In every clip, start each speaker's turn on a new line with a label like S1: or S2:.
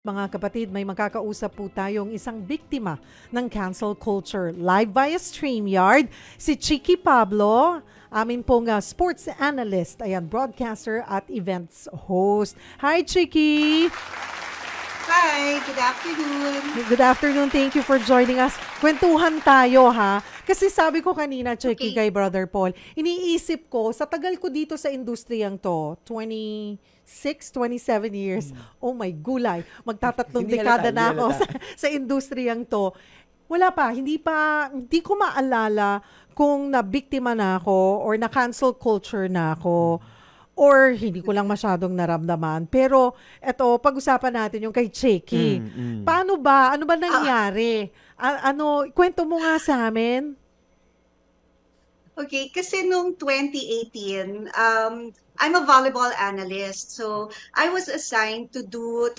S1: Mga kapatid, may makakausap po tayong isang biktima ng cancel culture live via StreamYard, si Chicky Pablo, amin pong sports analyst, ayan, broadcaster at events host. Hi, Chicky!
S2: Hi, good afternoon.
S1: Good afternoon. Thank you for joining us. Kwentuhan tayo, ha? Kasi sabi ko kanina, Chicky, kay Brother Paul, iniisip ko, sa tagal ko dito sa industriyang to, 27 years. Oh my gulay. Magtatatlong dekada na ako sa industriyang to. Wala pa, hindi ko maalala kung nabiktima na ako or na-cancel culture na ako or hindi ko lang masyadong naramdaman. Pero eto, pag-usapan natin yung kay Cheeky. Paano ba? Ano ba nangyari? Kwento mo nga sa amin.
S2: Okay, kasi noong 2018, I'm a volleyball analyst. So I was assigned to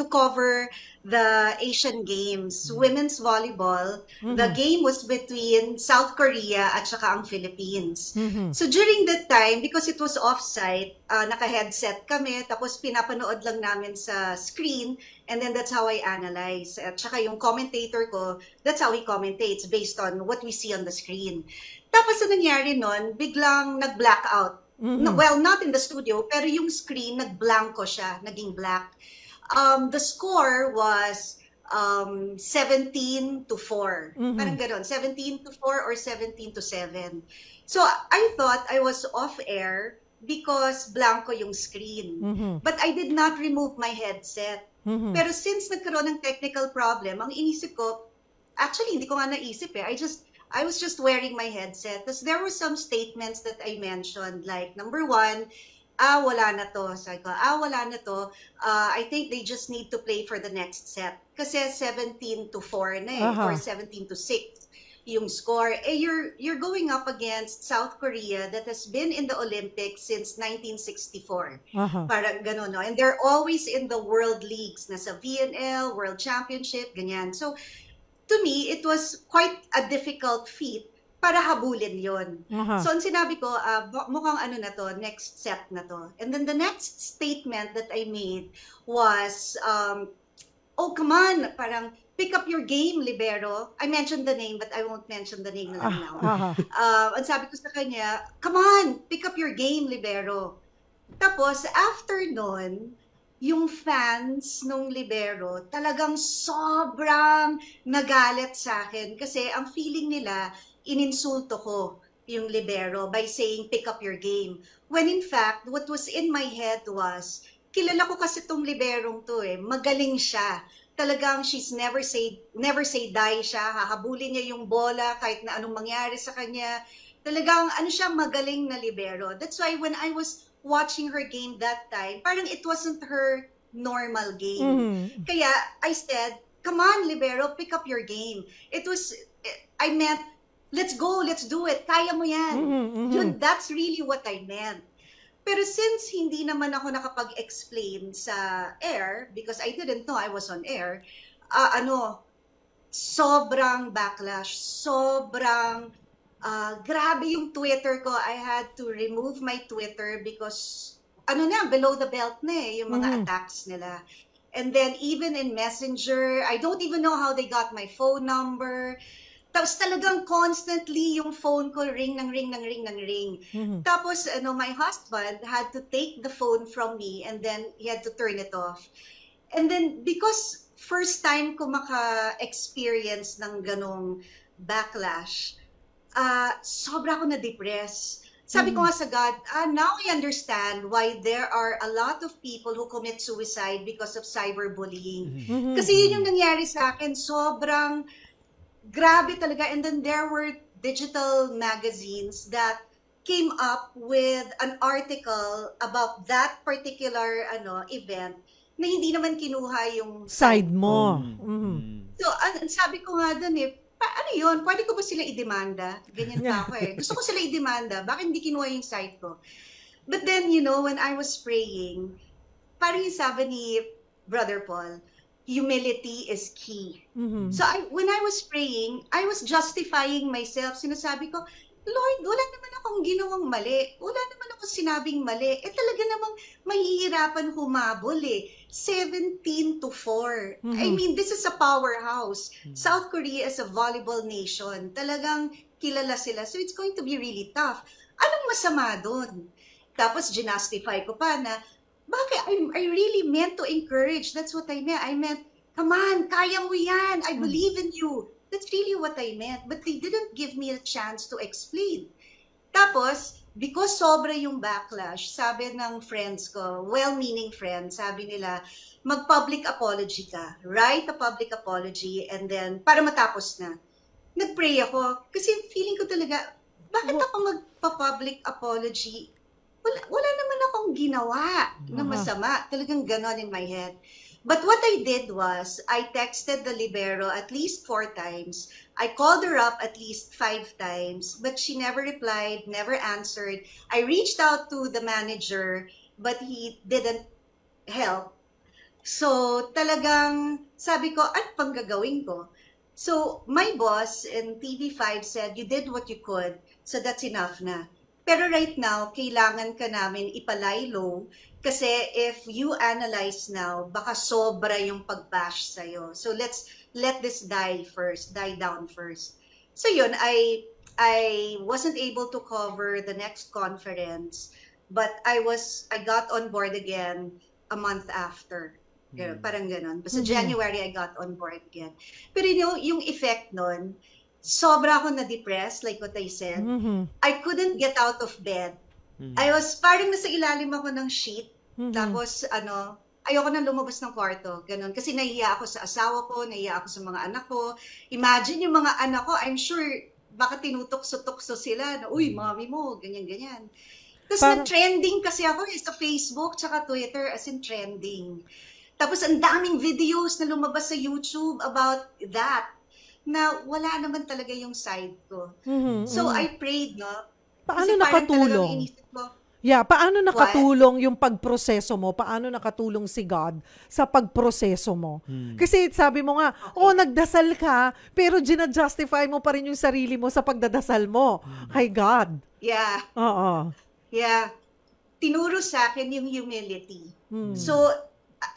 S2: cover the Asian Games, women's volleyball. The game was between South Korea at saka ang Philippines. So during that time, because it was off-site, naka-headset kami, tapos pinapanood lang namin sa screen, and then that's how I analyze. At saka yung commentator ko, that's how he commentates based on what we see on the screen. Tapos ang nangyari nun, biglang nag-blackout. No, well, not in the studio, pero yung screen, nag-blanco siya, naging black. The score was 17-4. Parang gano'n, 17-4 or 17-7. So I thought I was off-air because blanco yung screen. But I did not remove my headset. Pero since nagkaroon ng technical problem, ang inisip ko, actually, hindi ko nga naisip eh. I was just wearing my headset. Tapos there were some statements that I mentioned, like, number one, wala na to. Sabi ko, wala na to. I think they just need to play for the next set. Kasi 17-4 na eh, or 17-6 yung score. Eh, you're going up against South Korea that has been in the Olympics since 1964. Parang gano'n, no? And they're always in the world leagues, nasa VNL, World Championship, ganyan. So, to me, it was quite a difficult feat para habulin yon. So, ang sinabi ko, mukhang ano na to, next set na to. And then the next statement that I made was, oh, come on, parang pick up your game, libero. I mentioned the name, but I won't mention the name na lang now. Ang sabi ko sa kanya, come on, pick up your game, libero. Tapos, after nun, yung fans nung libero talagang sobrang nagalit sa akin kasi ang feeling nila ininsulto ko yung libero by saying pick up your game. When in fact, what was in my head was, kilala ko kasi tong liberong to eh, magaling siya. Talagang she's never say die siya, hahabulin niya yung bola kahit na anong mangyari sa kanya. Talagang ano siya, magaling na libero. That's why when I was watching her game that time, parang it wasn't her normal game. Kaya I said, come on, libero, pick up your game. I meant, let's go, let's do it, kaya mo yan. Yun, that's really what I meant. Pero since hindi naman ako nakapag-explain sa air, because I didn't know I was on air, sobrang backlash, sobrang grabe yung Twitter ko. I had to remove my Twitter because below the belt na eh, yung mga attacks nila. And then even in Messenger, I don't even know how they got my phone number. Tapos talagang constantly yung phone ko ring ng ring ng ring ng ring. Tapos my husband had to take the phone from me and then he had to turn it off. And then because first time ko maka-experience ng ganong backlash, sobra ako na-depress. Sabi ko nga sa God, now I understand why there are a lot of people who commit suicide because of cyberbullying. Kasi yun yung nangyari sa akin, sobrang grabe talaga. And then there were digital magazines that came up with an article about that particular event na hindi naman kinuha yung
S1: side mo.
S2: So, sabi ko nga dun eh, ano yun? Pwede ko ba sila idemanda? Ganyan pa ako eh. Gusto ko sila idemanda. Bakit hindi kinuha yung site ko? But then, when I was praying, parang yung sabi ni Brother Paul, humility is key. So when I was praying, I was justifying myself. Sinasabi ko, Lord, wala naman akong ginawang mali. Wala naman akong sinabing mali. Talaga namang mahihirapan humabol eh. 17-4. I mean, this is a powerhouse. South Korea is a volleyball nation. Talagang kilala sila. So it's going to be really tough. Anong masama doon? Tapos ginastify ko pa na, bakit? I really meant to encourage. That's what I meant. I meant, come on, kaya mo yan. I believe in you. That's really what I meant. But they didn't give me a chance to explain. Tapos, because sobra yung backlash, sabi ng friends ko, well-meaning friends, sabi nila, mag-public apology ka. Write a public apology and then, para matapos na. Nag-pray ako. Kasi feeling ko talaga, bakit ako magpa-public apology? Wala naman akong ginawa na masama. Talagang ganon in my head. But what I did was, I texted the libero at least 4 times. I called her up at least 5 times, but she never replied, never answered. I reached out to the manager, but he didn't help. So talagang sabi ko, ano pang gagawin ko? So my boss in TV5 said, you did what you could, so that's enough na. Pero right now, kailangan ka namin ipalay-low kasi if you analyze now, baka sobra yung pag-bash sa'yo. So let's let this die down first. So yun, I wasn't able to cover the next conference, but I got on board again a month after. Parang ganon. Basta January, I got on board again. Pero yung effect nun, sobra ako na-depressed, like what I said. I couldn't get out of bed. I was parang nasa ilalim ako ng sheet. Tapos, ayoko nang lumabas ng kwarto. Ganon. Kasi nahiya ako sa asawa ko, nahiya ako sa mga anak ko. Imagine yung mga anak ko, I'm sure, baka tinutokso-tokso sila na, uy, mami mo, ganyan-ganyan. Tapos na-trending kasi ako sa Facebook tsaka Twitter, as in trending. Tapos ang daming videos na lumabas sa YouTube about that, na wala naman talaga yung side ko. So I prayed, no?
S1: Paano nakatulong? Paano nakatulong yung pagproseso mo? Paano nakatulong si God sa pagproseso mo? Kasi sabi mo nga, nagdasal ka, pero ginajustify mo pa rin yung sarili mo sa pagdadasal mo kay God.
S2: Yeah.
S1: Oo.
S2: Yeah. Tinuro sa akin yung humility. So,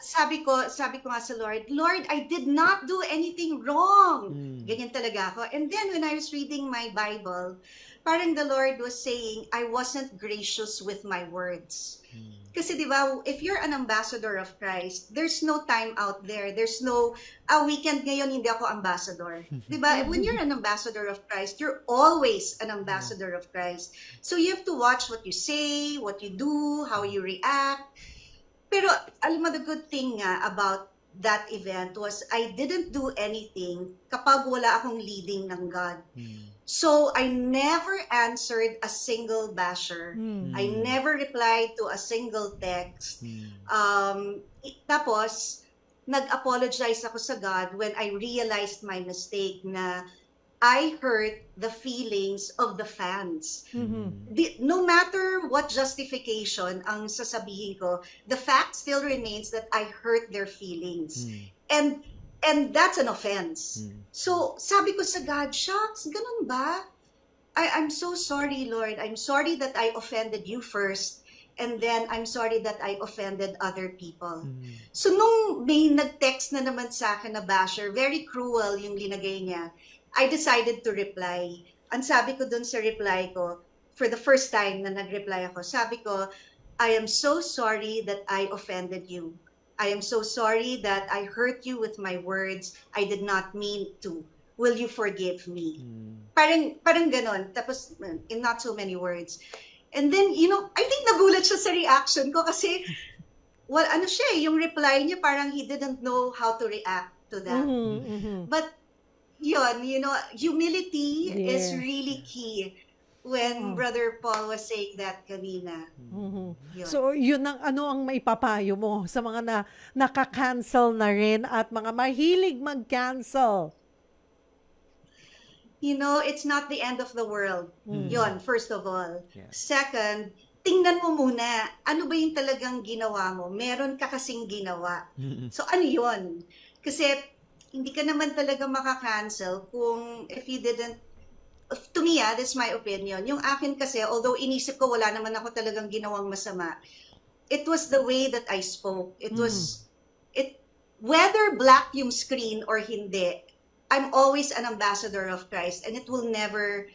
S2: sabi ko nga sa Lord, I did not do anything wrong. Ganyan talaga ako. And then when I was reading my Bible, parang the Lord was saying, I wasn't gracious with my words. Kasi di ba, if you're an ambassador of Christ, there's no time out there. There's no, weekend ngayon hindi ako ambassador. Di ba? When you're an ambassador of Christ, you're always an ambassador of Christ. So you have to watch what you say, what you do, how you react. Pero alam mo, the good thing nga about that event was I didn't do anything kapag wala akong leading ng God. So I never answered a single basher. I never replied to a single text. Tapos, nag-apologize ako sa God when I realized my mistake na I hurt the feelings of the fans. No matter what justification ang sasabihin ko, the fact still remains that I hurt their feelings. And that's an offense. So, sabi ko sa God, shucks, ganun ba? I'm so sorry, Lord. I'm sorry that I offended you first. And then, I'm sorry that I offended other people. So, nung may nag-text na naman sa akin na basher, very cruel yung linagay niya, I decided to reply. Ang sabi ko dun sa reply ko, for the first time na nag-reply ako, sabi ko, I am so sorry that I offended you. I am so sorry that I hurt you with my words. I did not mean to. Will you forgive me? Parang ganon. Tapos, in not so many words. And then, I think nagulat siya sa reaction ko kasi, yung reply niya, parang he didn't know how to react to that. But, yun, humility is really key. When Brother Paul was saying that kanina. Yun.
S1: So, yun ang maipapayo mo sa mga naka-cancel na rin at mga mahilig mag-cancel?
S2: It's not the end of the world. Yun, first of all. Yeah. Second, tingnan mo muna, ano ba yung talagang ginawa mo? Meron ka kasing ginawa. So, ano yun? Kasi, hindi ka naman talaga maka-cancel kung if you didn't to me, this is my opinion. Yung akin kasi, although inisip ko wala naman ako talagang ginawang masama, it was the way that I spoke. It was, whether black yung screen or hindi, I'm always an ambassador of Christ, and it will never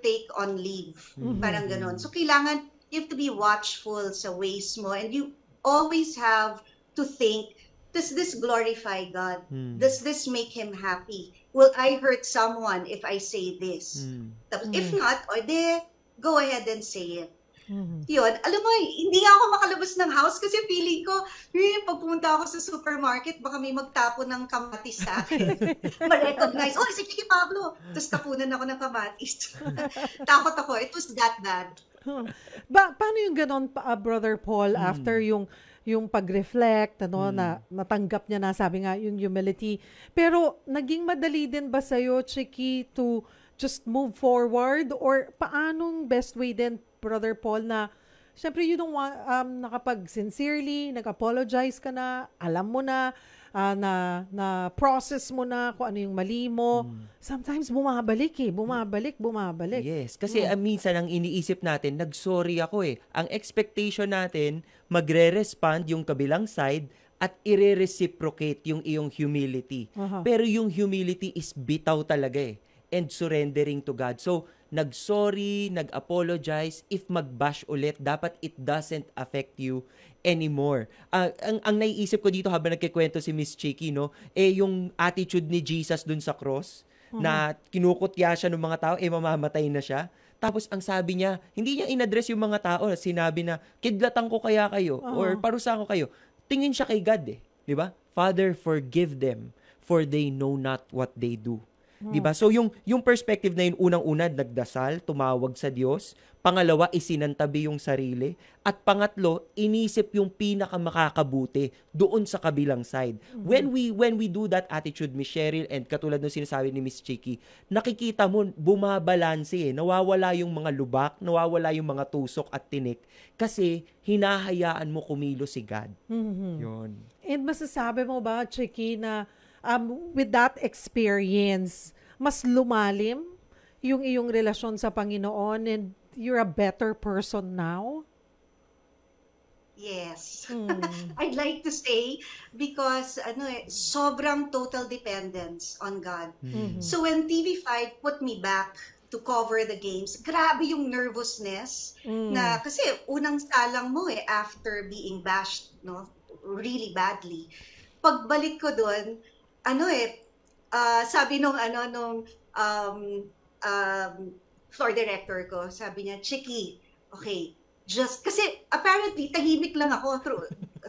S2: take on leave. Parang ganon. So kailangan, you have to be watchful sa ways mo, and you always have to think, does this glorify God? Does this make Him happy? Will I hurt someone if I say this? If not, o de, go ahead and say it. Yun, alam mo, hindi ako makalabas ng house kasi feeling ko, pag pumunta ako sa supermarket, baka may magtapon ng kamatis sa akin. Ma-recognize, oh, si Kiki Pablo. Tapos tapunan ako ng kamatis. Takot ako. It was that bad.
S1: Paano yung ganon, Brother Paul, after yung pag-reflect, na natanggap niya na, sabi nga, yung humility. Pero, naging madali din ba sa'yo, Chiki, to just move forward? Or paanong best way din, Brother Paul, na syempre you don't want, nakapag-sincerely, nag-apologize ka na, alam mo na, na process mo na kung ano yung mali mo. Sometimes bumabalik.
S3: Yes, kasi minsan ang iniisip natin, nag-sorry ako eh. Ang expectation natin, magre-respond yung kabilang side at ire-reciprocate yung iyong humility. Pero yung humility is bitaw talaga eh, and surrendering to God. So, nag-sorry, nag-apologize, if mag-bash ulit, dapat it doesn't affect you anymore. Ang naiisip ko dito habang nagkikwento si Miss Chiki, yung attitude ni Jesus dun sa cross, na kinukutya siya ng mga tao, mamamatay na siya. Tapos ang sabi niya, hindi niya in-address yung mga tao, sinabi na, kidlatan ko kaya kayo, or parusahan ko kayo. Tingin siya kay God eh. Di ba? Father, forgive them, for they know not what they do. Diba? So yung perspective na yun, unang-una nagdasal, tumawag sa Diyos. Pangalawa, isinantabi yung sarili. At pangatlo, inisip yung pinakamakakabuti doon sa kabilang side. When we do that attitude, Miss Cheryl, and katulad ng sinasabi ni Miss Chiki, nakikita mo, bumabalanse eh. Nawawala yung mga lubak, nawawala yung mga tusok at tinik. Kasi hinahayaan mo kumilos si God. Yun.
S1: And masasabi mo ba, Chiki, na with that experience, mas lumalim yung iyong relasyon sa Panginoon and you're a better person now?
S2: Yes. I'd like to say because sobrang total dependence on God. So when TV5 put me back to cover the games, grabe yung nervousness na kasi unang salang mo after being bashed really badly. Pagbalik ko doon, sabi nung floor director ko, sabi niya, Chiki, okay, just, kasi apparently tahimik lang ako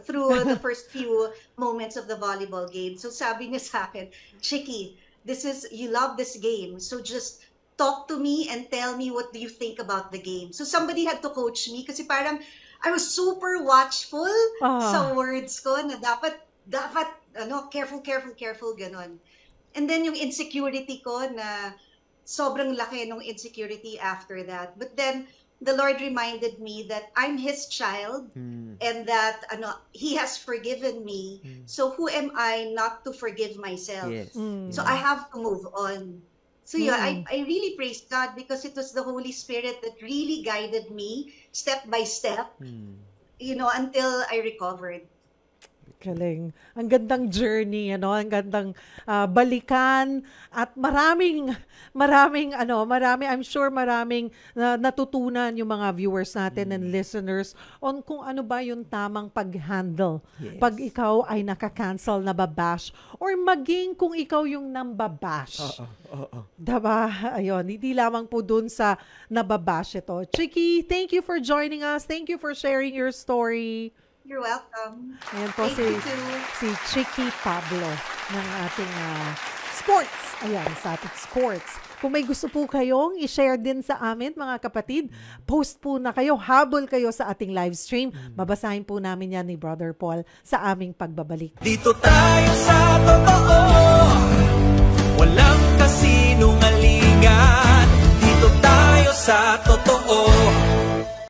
S2: through the first few moments of the volleyball game. So sabi niya sa akin, Chiki, you love this game, so just talk to me and tell me what do you think about the game. So somebody had to coach me kasi parang I was super watchful sa words ko na dapat careful, ganon. And then yung insecurity ko na sobrang laki nung insecurity after that. But then the Lord reminded me that I'm His child and that He has forgiven me. So who am I not to forgive myself?
S3: Yes.
S2: So I have to move on. So I really praise God because it was the Holy Spirit that really guided me step by step, until I recovered.
S1: Galing. Ang gandang journey, ang gandang balikan at marami, I'm sure maraming natutunan yung mga viewers natin and listeners on kung ano ba yung tamang pag-handle. Yes. Pag ikaw ay naka-cancel, nababash, or maging kung ikaw yung nambabash. Diba? Ayun, hindi lamang po dun sa nababash ito. Chiki, thank you for joining us. Thank you for sharing your story.
S2: You're welcome.
S1: Ayan po si Chiki Pablo ng ating sports. Ayan, sa ating sports. Kung may gusto po kayong i-share din sa amin, mga kapatid, post po na kayo, habol kayo sa ating live stream. Babasahin po namin yan ni Brother Paul sa aming pagbabalik.
S4: Dito tayo sa totoo, walang kasinungalingan. Dito tayo sa totoo.